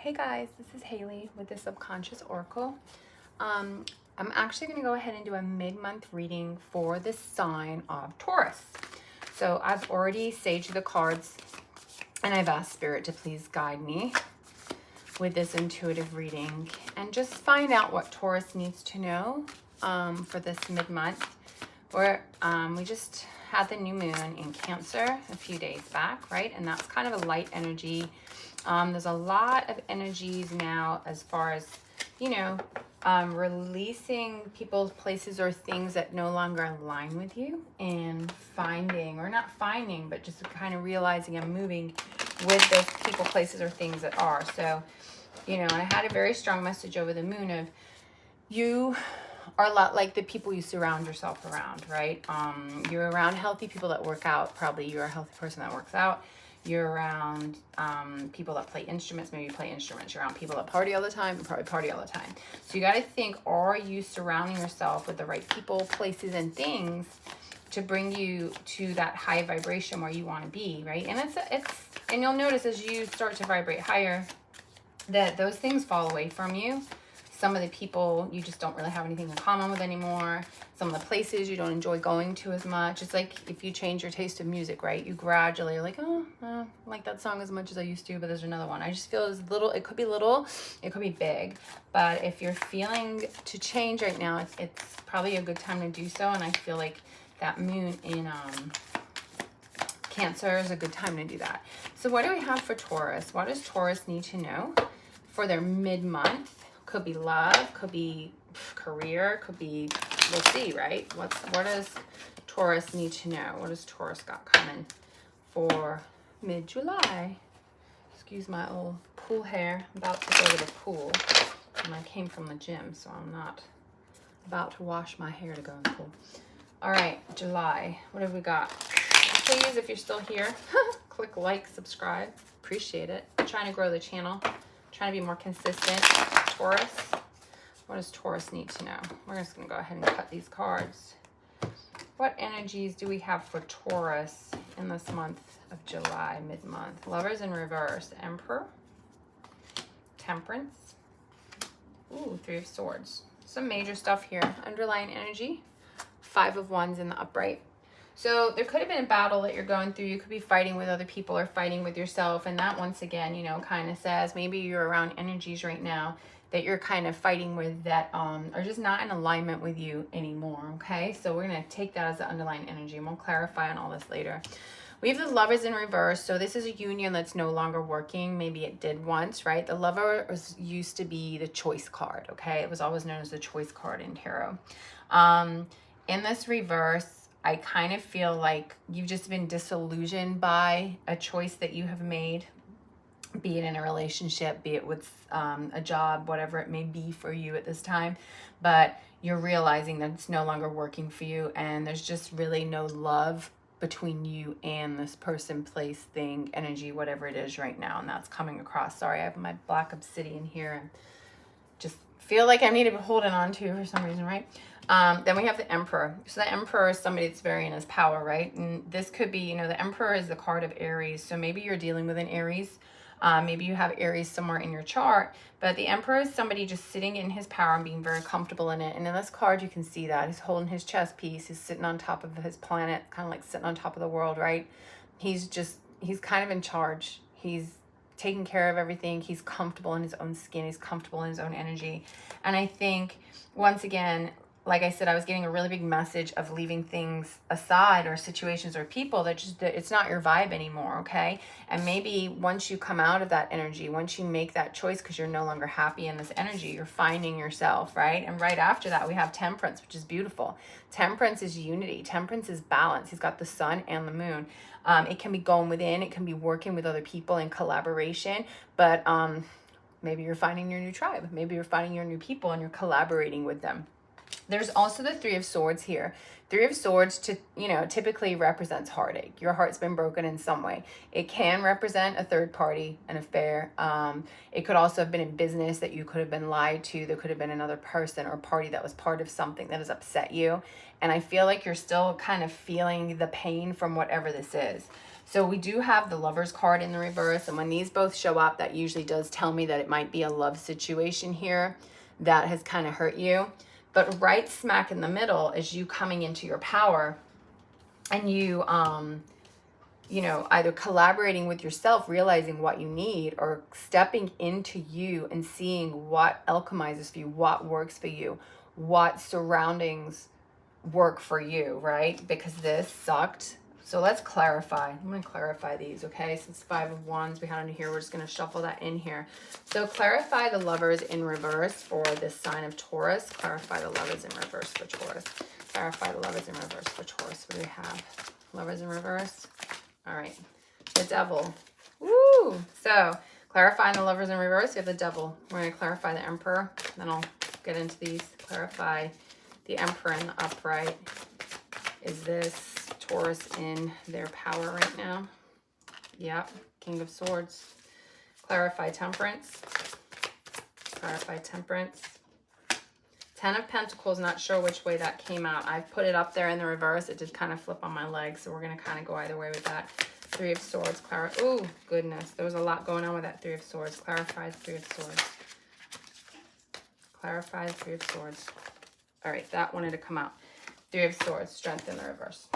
Hey guys, this is Haley with the Subconscious Oracle. I'm actually going to go ahead and do a mid-month reading for the sign of Taurus. So I've already saged the cards and I've asked Spirit to please guide me with this intuitive reading and just find out what Taurus needs to know for this mid-month. We just had the new moon in Cancer a few days back, right? And that's kind of a light energy. There's a lot of energies now as far as, releasing people, places, or things that no longer align with you and finding, or not finding, but just kind of realizing and moving with those people, places, or things that are. So, I had a very strong message over the moon of you are a lot like the people you surround yourself around, right? You're around healthy people that work out. Probably you're a healthy person that works out. You're around people that play instruments. Maybe you play instruments. You're around people that party all the time. You probably party all the time. So you got to think, are you surrounding yourself with the right people, places, and things to bring you to that high vibration where you want to be, right? And and you'll notice as you start to vibrate higher that those things fall away from you. Some of the people you just don't really have anything in common with anymore. Some of the places you don't enjoy going to as much. It's like if you change your taste of music, right? You gradually are like, I don't like that song as much as I used to, but there's another one. I just feel it's little, it could be little, it could be big. But if you're feeling to change right now, it's probably a good time to do so. And I feel like that moon in Cancer is a good time to do that. So what do we have for Taurus? What does Taurus need to know for their mid-month? Could be love, could be career, could be, we'll see, right? What does Taurus need to know? What does Taurus got coming for mid-July? Excuse my old pool hair. I'm about to go to the pool. And I came from the gym, so I'm not about to wash my hair to go in the pool. All right, July. What have we got? Please, if you're still here, click like, subscribe. Appreciate it. I'm trying to grow the channel. Trying to be more consistent. Taurus. What does Taurus need to know? We're just going to go ahead and cut these cards. What energies do we have for Taurus in this month of July, mid-month? Lovers in reverse. Emperor. Temperance. Ooh, Three of Swords. Some major stuff here. Underlying energy. Five of Wands in the upright. So there could have been a battle that you're going through. You could be fighting with other people or fighting with yourself. And that, once again, kind of says maybe you're around energies right now that you're kind of fighting with that are just not in alignment with you anymore, okay? So we're going to take that as the underlying energy, and we'll clarify on all this later. We have the Lovers in reverse. So this is a union that's no longer working. Maybe it did once, right? The Lover used to be the choice card, okay? It was always known as the choice card in tarot. In this reverse, I kind of feel like you've just been disillusioned by a choice that you have made, be it in a relationship, be it with a job, whatever it may be for you at this time. But you're realizing that it's no longer working for you, and there's just really no love between you and this person, place, thing, energy, whatever it is right now. And that's coming across. Sorry, I have my black obsidian here and just feel like I need to be holding on to for some reason, right? Then we have the Emperor. So the Emperor is somebody that's very in his power, right? And this could be, the Emperor is the card of Aries. So maybe you're dealing with an Aries. Maybe you have Aries somewhere in your chart. But the Emperor is somebody just sitting in his power and being very comfortable in it. And in this card, you can see that. He's holding his chess piece. He's sitting on top of his planet, kind of like sitting on top of the world, right? He's kind of in charge. He's taking care of everything. He's comfortable in his own skin. He's comfortable in his own energy. And I think, once again, like I said, I was getting a really big message of leaving things aside, or situations or people that it's not your vibe anymore, okay? And maybe once you come out of that energy, once you make that choice because you're no longer happy in this energy, you're finding yourself, right? And right after that, we have Temperance, which is beautiful. Temperance is unity. Temperance is balance. He's got the sun and the moon. It can be going within. It can be working with other people in collaboration. But maybe you're finding your new tribe. Maybe you're finding your new people and you're collaborating with them. There's also the Three of Swords here. Three of Swords typically represents heartache. Your heart's been broken in some way. It can represent a third party, an affair. It could also have been in business that you could have been lied to. There could have been another person or party that was part of something that has upset you. And I feel like you're still kind of feeling the pain from whatever this is. So we do have the Lovers card in the reverse, and when these both show up, that usually does tell me that it might be a love situation here that has kind of hurt you. But right smack in the middle is you coming into your power, and you know, either collaborating with yourself, realizing what you need, or stepping into you and seeing what alchemizes for you, what works for you, what surroundings work for you, right? Because this sucked. So let's clarify. I'm going to clarify these, okay? Since 5 of Wands we had under here, we're just going to shuffle that in here. So clarify the Lovers in reverse for this sign of Taurus. Clarify the Lovers in reverse for Taurus. Clarify the Lovers in reverse for Taurus. What do we have? Lovers in reverse. All right. The Devil. Woo! So clarifying the Lovers in reverse, you have the Devil. We're going to clarify the Emperor. Then I'll get into these. Clarify the Emperor in the upright. Is this Taurus in their power right now? Yep. King of Swords. Clarify Temperance. Clarify Temperance. 10 of Pentacles, not sure which way that came out. I've put it up there in the reverse. It did kind of flip on my leg, so we're going to kind of go either way with that. 3 of Swords. Oh, goodness. There was a lot going on with that 3 of Swords. Clarify the 3 of Swords. Clarify the 3 of Swords. All right, that wanted to come out. 3 of Swords, Strength in the reverse.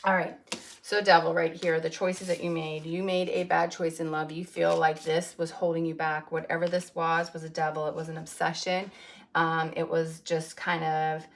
All right, so Devil right here, the choices that you made. You made a bad choice in love. You feel like this was holding you back. Whatever this was a devil. It was an obsession. It was just kind of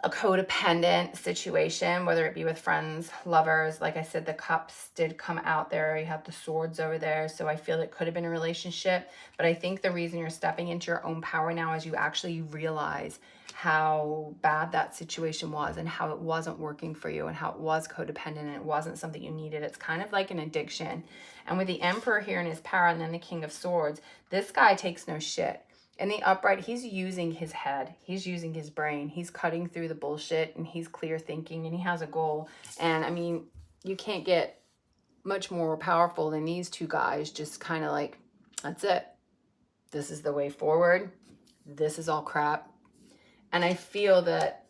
a codependent situation, whether it be with friends, lovers. Like I said, the cups did come out there. You have the swords over there. So I feel it could have been a relationship. But I think the reason you're stepping into your own power now is you actually realize how bad that situation was and how it wasn't working for you and how it was codependent and it wasn't something you needed. It's kind of like an addiction. And with the Emperor here in his power and then the King of Swords, this guy takes no shit. In the upright, he's using his head. He's using his brain. He's cutting through the bullshit and he's clear thinking and he has a goal. And I mean, you can't get much more powerful than these two guys. Just kind of like, that's it. This is the way forward. This is all crap. And I feel that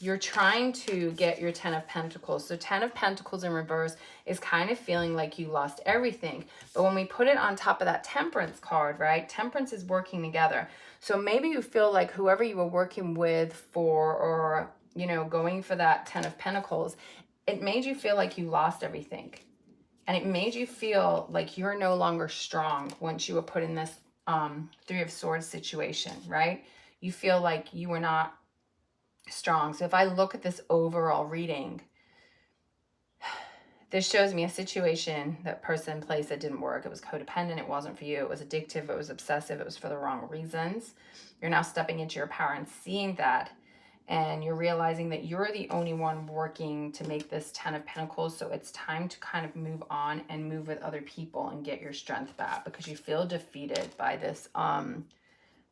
you're trying to get your 10 of Pentacles. So 10 of Pentacles in reverse is kind of feeling like you lost everything. But when we put it on top of that Temperance card, right? Temperance is working together. So maybe you feel like whoever you were working with for, or, you know, going for that 10 of Pentacles, it made you feel like you lost everything. And it made you feel like you're no longer strong once you were put in this 3 of Swords situation, right? You feel like you were not strong. So if I look at this overall reading, this shows me a situation, that person, place that didn't work. It was codependent. It wasn't for you. It was addictive. It was obsessive. It was for the wrong reasons. You're now stepping into your power and seeing that. And you're realizing that you're the only one working to make this 10 of Pentacles. So it's time to kind of move on and move with other people and get your strength back because you feel defeated by this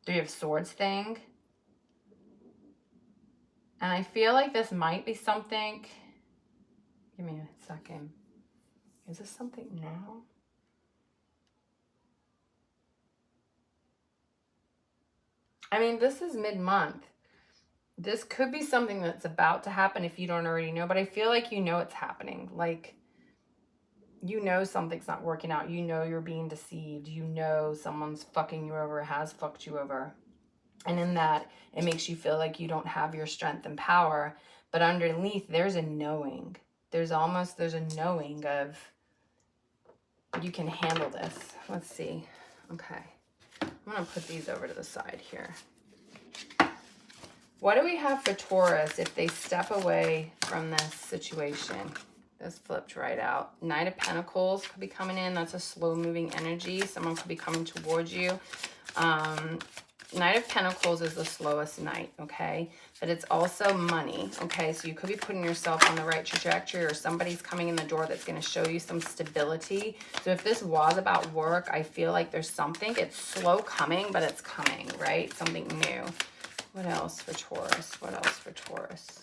3 of Swords thing. And I feel like this might be something. Give me a second. Is this something now? I mean, this is mid-month. This could be something that's about to happen if you don't already know, but I feel like you know it's happening. Like, you know something's not working out. You know you're being deceived. You know someone's fucking you over, has fucked you over. And in that, it makes you feel like you don't have your strength and power. But underneath, there's a knowing. There's a knowing of you can handle this. Let's see. Okay. I'm going to put these over to the side here. What do we have for Taurus if they step away from this situation? This flipped right out. Knight of Pentacles could be coming in. That's a slow-moving energy. Someone could be coming towards you. Knight of Pentacles is the slowest knight, okay? But it's also money, okay? So you could be putting yourself on the right trajectory, or somebody's coming in the door that's going to show you some stability. So if this was about work, I feel like there's something. It's slow coming, but it's coming, right? Something new. What else for Taurus? What else for Taurus?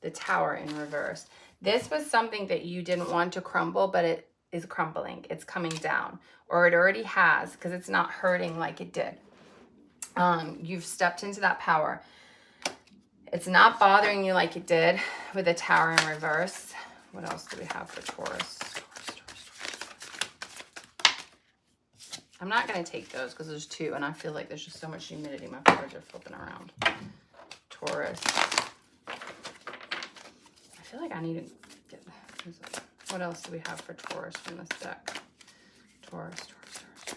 The Tower in reverse. This was something that you didn't want to crumble, but it is crumbling. It's coming down, or it already has, because it's not hurting like it did. You've stepped into that power. It's not bothering you like it did with the Tower in reverse. What else do we have for Taurus? I'm not going to take those because there's two, and I feel like there's just so much humidity. My cards are flipping around. Taurus. I feel like I need to get... What else do we have for Taurus from this deck? Taurus. Let's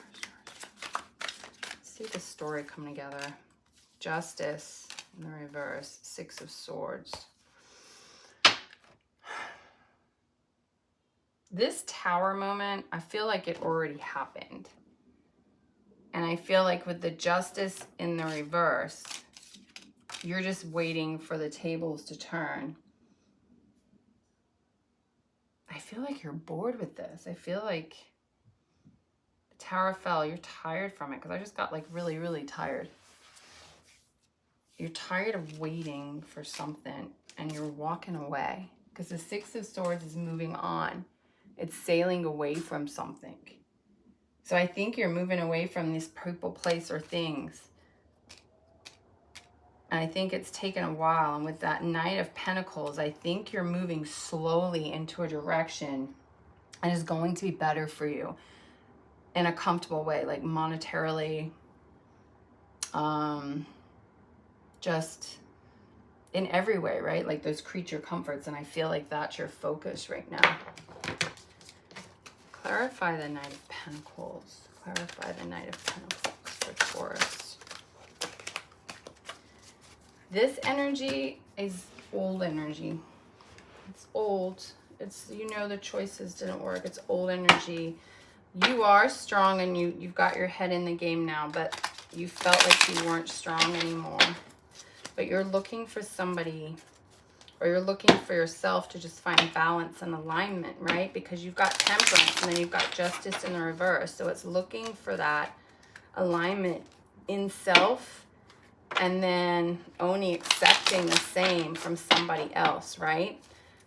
see the story come together. Justice in the reverse. Six of Swords. This Tower moment, I feel like it already happened. And I feel like with the Justice in the reverse, you're just waiting for the tables to turn. I feel like you're bored with this. I feel like the Tower fell. You're tired from it, because I just got like really, really tired. You're tired of waiting for something and you're walking away, because the Six of Swords is moving on. It's sailing away from something. So I think you're moving away from this people, place, or things. And I think it's taken a while. And with that Knight of Pentacles, I think you're moving slowly into a direction and is going to be better for you in a comfortable way, like monetarily, just in every way, right? Like those creature comforts. And I feel like that's your focus right now. Clarify the Knight of Pentacles. Clarify the Knight of Pentacles for Taurus. This energy is old energy. It's old. It's, you know, the choices didn't work. It's old energy. You are strong and you've got your head in the game now, but you felt like you weren't strong anymore. But you're looking for somebody, or you're looking for yourself to just find balance and alignment, right? Because you've got Temperance and then you've got Justice in the reverse. So it's looking for that alignment in self, and then only accepting the same from somebody else, right?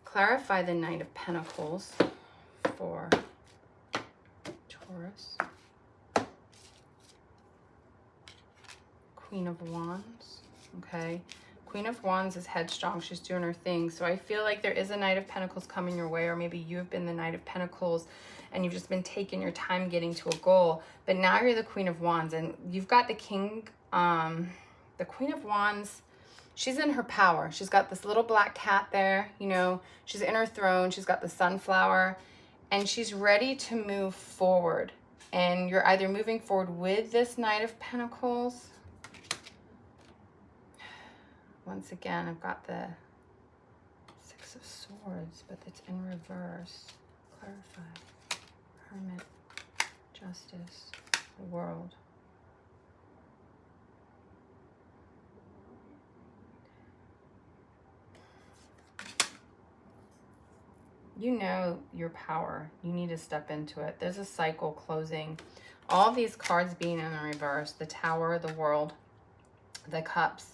Clarify the Knight of Pentacles for Taurus. Queen of Wands, okay? Queen of Wands is headstrong. She's doing her thing. So I feel like there is a Knight of Pentacles coming your way, or maybe you've been the Knight of Pentacles and you've just been taking your time getting to a goal. But now you're the Queen of Wands, and you've got the King, the Queen of Wands. She's in her power. She's got this little black cat there, you know, she's in her throne. She's got the sunflower, and she's ready to move forward. And you're either moving forward with this Knight of Pentacles. Once again, I've got the Six of Swords, but it's in reverse. Clarify. Hermit. Justice. The World. You know your power. You need to step into it. There's a cycle closing. All these cards being in the reverse. The Tower, the World, the Cups.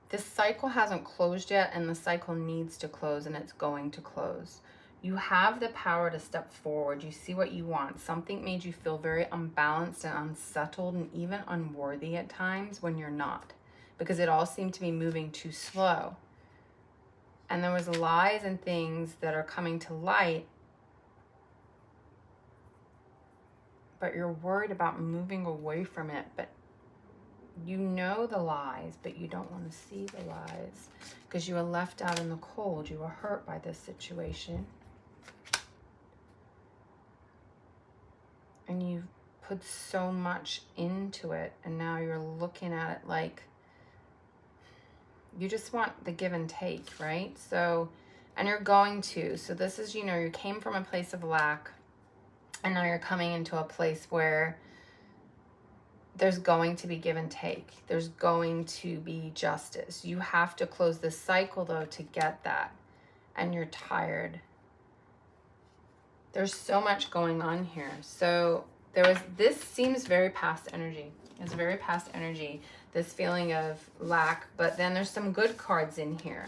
This cycle hasn't closed yet, and the cycle needs to close, and it's going to close. You have the power to step forward. You see what you want. Something made you feel very unbalanced and unsettled and even unworthy at times when you're not, because it all seemed to be moving too slow. And there was lies and things that are coming to light, but you're worried about moving away from it. But you know the lies, but you don't want to see the lies because you were left out in the cold. You were hurt by this situation. And you've put so much into it, and now you're looking at it like you just want the give and take, right? So, and you're going to. So this is, you know, you came from a place of lack, and now you're coming into a place where there's going to be give and take. There's going to be justice. You have to close this cycle, though, to get that. And you're tired. There's so much going on here. So this seems very past energy. It's very past energy, this feeling of lack. But then there's some good cards in here.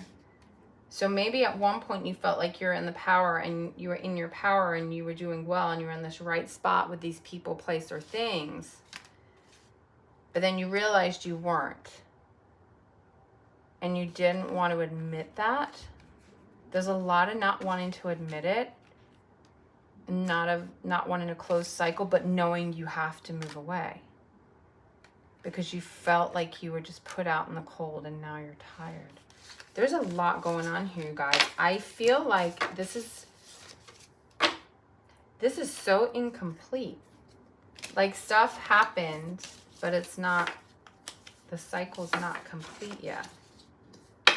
So maybe at one point you felt like you're in the power, and you were in your power, and you were doing well, and you were in this right spot with these people, place, or things. But then you realized you weren't. And you didn't want to admit that. There's a lot of not wanting to admit it, not wanting to close cycle, but knowing you have to move away because you felt like you were just put out in the cold and now you're tired. There's a lot going on here, you guys. I feel like this is so incomplete. Like stuff happened, but it's not, the cycle's not complete yet.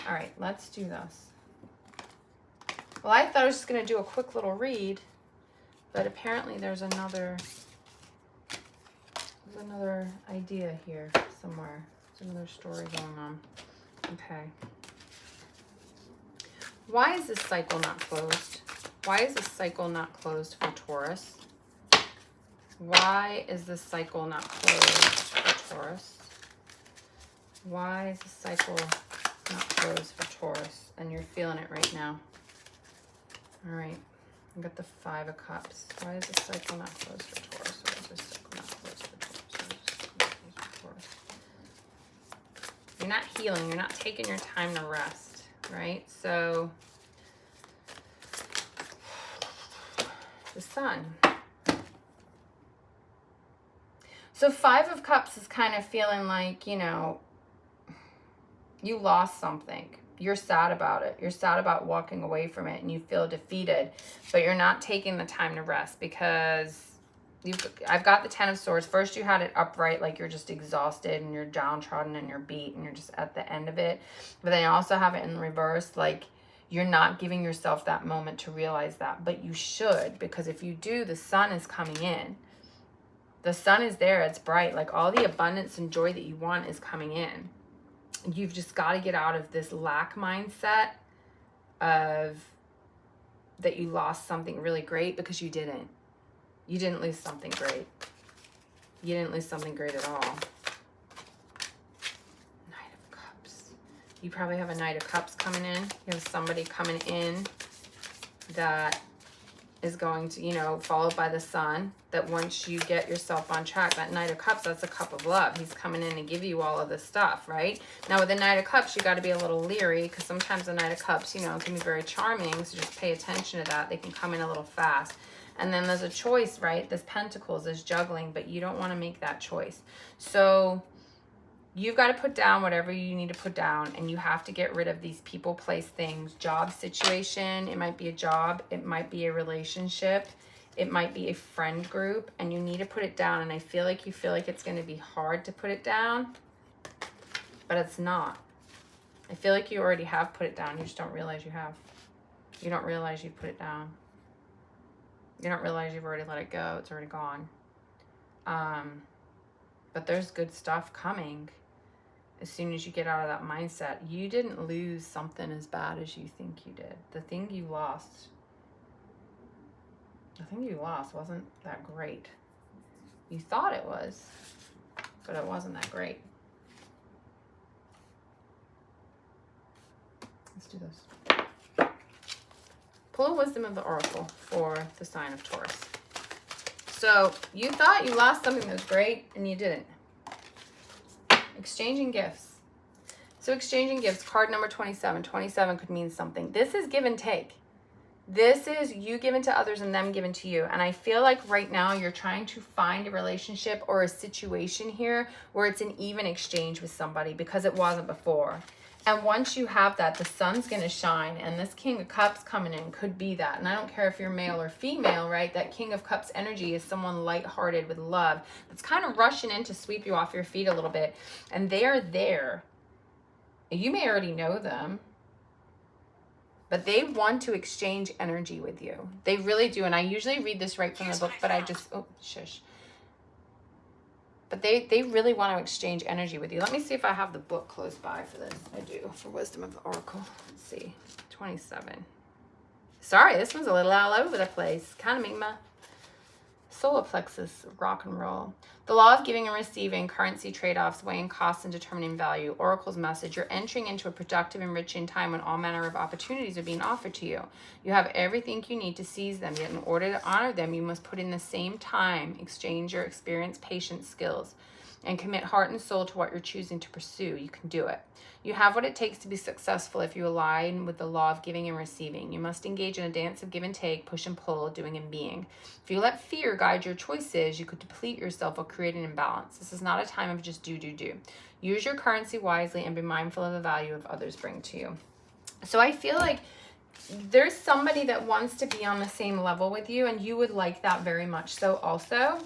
All right, let's do this. Well, I thought I was just going to do a quick little read, but apparently there's another idea here somewhere. There's another story going on. Okay. Why is this cycle not closed? Why is this cycle not closed for Taurus? Why is this cycle not closed for Taurus? Why is the cycle not closed for Taurus? And you're feeling it right now. All right. I got the 5 of Cups. Why is the cycle not closed for Taurus? Why is this cycle not closed for Taurus? Why is this cycle not closed for Taurus? You're not healing. You're not taking your time to rest, right? So the Sun. So 5 of Cups is kind of feeling like, you know, you lost something. You're sad about it. You're sad about walking away from it and you feel defeated, but you're not taking the time to rest because I've got the 10 of Swords. First you had it upright, like you're just exhausted and you're downtrodden and you're beat and you're just at the end of it. But then you also have it in reverse, like you're not giving yourself that moment to realize that, but you should, because if you do, the Sun is coming in. The Sun is there. It's bright. Like all the abundance and joy that you want is coming in. You've just got to get out of this lack mindset of that you lost something really great, because you didn't. You didn't lose something great. You didn't lose something great at all. Knight of Cups. You probably have a Knight of Cups coming in. You have somebody coming in that is going to, you know, followed by the Sun, that once you get yourself on track, that Knight of Cups, that's a cup of love. He's coming in to give you all of this stuff, right? Now with the Knight of Cups, you got to be a little leery, because sometimes the Knight of Cups, you know, can be very charming, so just pay attention to that. They can come in a little fast. And then there's a choice, right? This Pentacles is juggling, but you don't want to make that choice. So you've got to put down whatever you need to put down, and you have to get rid of these people, place, things. Job situation, it might be a job, it might be a relationship, it might be a friend group, and you need to put it down. And I feel like you feel like it's going to be hard to put it down, but it's not. I feel like you already have put it down. You just don't realize you have. You don't realize you put it down. You don't realize you've already let it go. It's already gone. But there's good stuff coming. As soon as you get out of that mindset, you didn't lose something as bad as you think you did. The thing you lost wasn't that great. You thought it was, but it wasn't that great. Let's do this. Pull a wisdom of the oracle for the sign of Taurus. So you thought you lost something that was great and you didn't. Exchanging gifts. So exchanging gifts, card number 27. 27 could mean something. This is give and take. This is you giving to others and them giving to you. And I feel like right now you're trying to find a relationship or a situation here where it's an even exchange with somebody, because it wasn't before. And once you have that, the Sun's going to shine. And this King of Cups coming in could be that. And I don't care if you're male or female, right? That King of Cups energy is someone lighthearted with love that's kind of rushing in to sweep you off your feet a little bit. And they are there. You may already know them, but they want to exchange energy with you. They really do. And I usually read this right from the book, but I just, oh, shush. But they really want to exchange energy with you. Let me see if I have the book close by for this. I do, for Wisdom of the Oracle. Let's see, 27. Sorry, this one's a little all over the place. Kind of make my solar plexus rock and roll. The law of giving and receiving, currency trade-offs, weighing costs and determining value. Oracle's message: you're entering into a productive, enriching time when all manner of opportunities are being offered to you. You have everything you need to seize them, yet in order to honor them, you must put in the same time, exchange your experience, patience, skills. and commit heart and soul to what you're choosing to pursue. You can do it. You have what it takes to be successful if you align with the law of giving and receiving. You must engage in a dance of give and take, push and pull, doing and being. If you let fear guide your choices, you could deplete yourself or create an imbalance. This is not a time of just do. Use your currency wisely and be mindful of the value of others bring to you. So I feel like there's somebody that wants to be on the same level with you, and you would like that very much so also.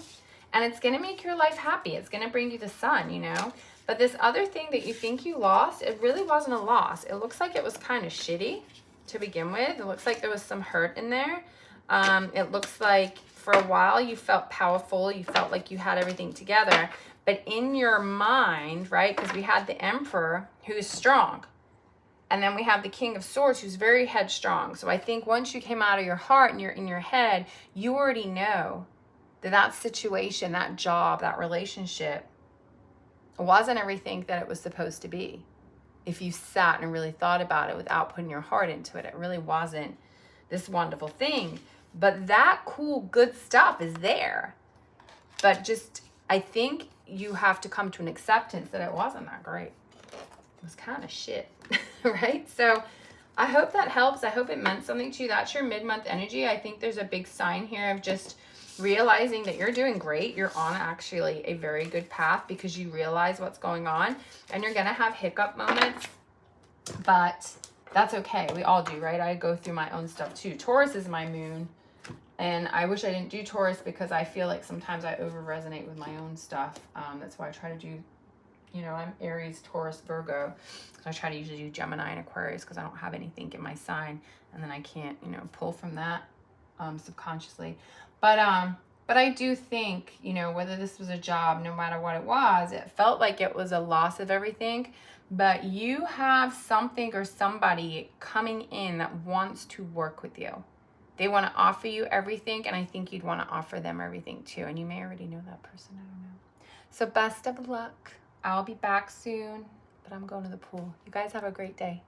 And it's going to make your life happy. It's going to bring you the sun, you know. But this other thing that you think you lost, it really wasn't a loss. It looks like it was kind of shitty to begin with. It looks like there was some hurt in there. It looks like for a while you felt powerful. You felt like you had everything together. But in your mind, right, because we had the Emperor who's strong. And then we have the King of Swords who's very headstrong. So I think once you came out of your heart and you're in your head, you already know that situation, that job, that relationship wasn't everything that it was supposed to be. If you sat and really thought about it without putting your heart into it, it really wasn't this wonderful thing. But that cool, good stuff is there. But just, I think you have to come to an acceptance that it wasn't that great. It was kind of shit, right? So I hope that helps. I hope it meant something to you. That's your mid-month energy. I think there's a big sign here of just realizing that you're doing great. You're on actually a very good path because you realize what's going on, and you're going to have hiccup moments, but that's okay. We all do, right? I go through my own stuff too. Taurus is my moon, and I wish I didn't do Taurus because I feel like sometimes I over resonate with my own stuff. That's why I try to do, you know, I'm Aries, Taurus, Virgo. So I try to usually do Gemini and Aquarius because I don't have anything in my sign, and then I can't, you know, pull from that subconsciously. But I do think, you know, whether this was a job, no matter what it was, it felt like it was a loss of everything. But you have something or somebody coming in that wants to work with you. They want to offer you everything, and I think you'd want to offer them everything too. And you may already know that person, I don't know. So best of luck. I'll be back soon, but I'm going to the pool. You guys have a great day.